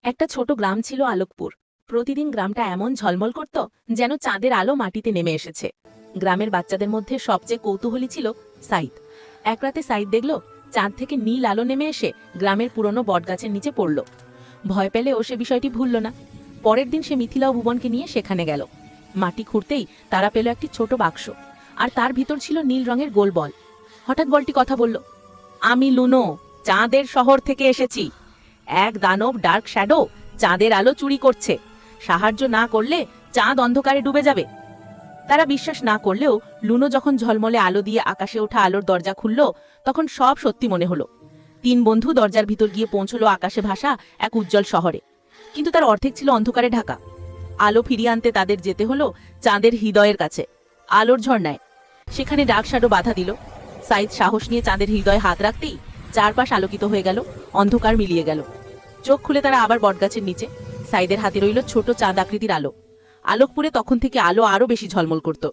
একটা ছোট গ্রাম ছিল আলোকপুর। প্রতিদিন গ্রামটা এমন ঝলমল করত যেন চাঁদের আলো মাটিতে নেমে এসেছে। গ্রামের বাচ্চাদের মধ্যে সবচেয়ে কৌতূহলী ছিল সাইদ। এক রাতে সাইদ দেখল চাঁদ থেকে নীল আলো নেমে এসে গ্রামের পুরনো বটগাছের নিচে পড়ল। ভয় পেলেও সে বিষয়টি ভুলল না। পরের দিন সে মিথিলা ও ভুবনকে নিয়ে সেখানে গেল। মাটি খুঁড়তেই তারা পেল একটি ছোট বাক্স, আর তার ভিতর ছিল নীল রঙের গোল বল। হঠাৎ বলটি কথা বলল, আমি লুনো, চাঁদের শহর থেকে এসেছি। এক দানব ডার্ক শ্যাডো চাঁদের আলো চুরি করছে। সাহায্য না করলে চাঁদ অন্ধকারে ডুবে যাবে। তারা বিশ্বাস না করলেও লুনো যখন ঝলমলে আলো দিয়ে আকাশে ওঠা আলোর দরজা খুলল, তখন সব সত্যি মনে হলো। তিন বন্ধু দরজার ভিতর গিয়ে পৌঁছলো আকাশে ভাসা এক উজ্জ্বল শহরে। কিন্তু তার অর্ধেক ছিল অন্ধকারে ঢাকা। আলো ফিরিয়ে আনতে তাদের যেতে হলো চাঁদের হৃদয়ের কাছে, আলোর ঝর্ণায়। সেখানে ডার্ক শ্যাডো বাধা দিল। সাইদ সাহস নিয়ে চাঁদের হৃদয়ে হাত রাখতেই চারপাশ আলোকিত হয়ে গেল, অন্ধকার মিলিয়ে গেল। চোখ খুলে তারা আবার বটগাছের নিচে। সাইদের হাতে রইল ছোট চাঁদ আকৃতির আলো। আলোকপুরে তখন থেকে আলো আরো বেশি ঝলমল করত।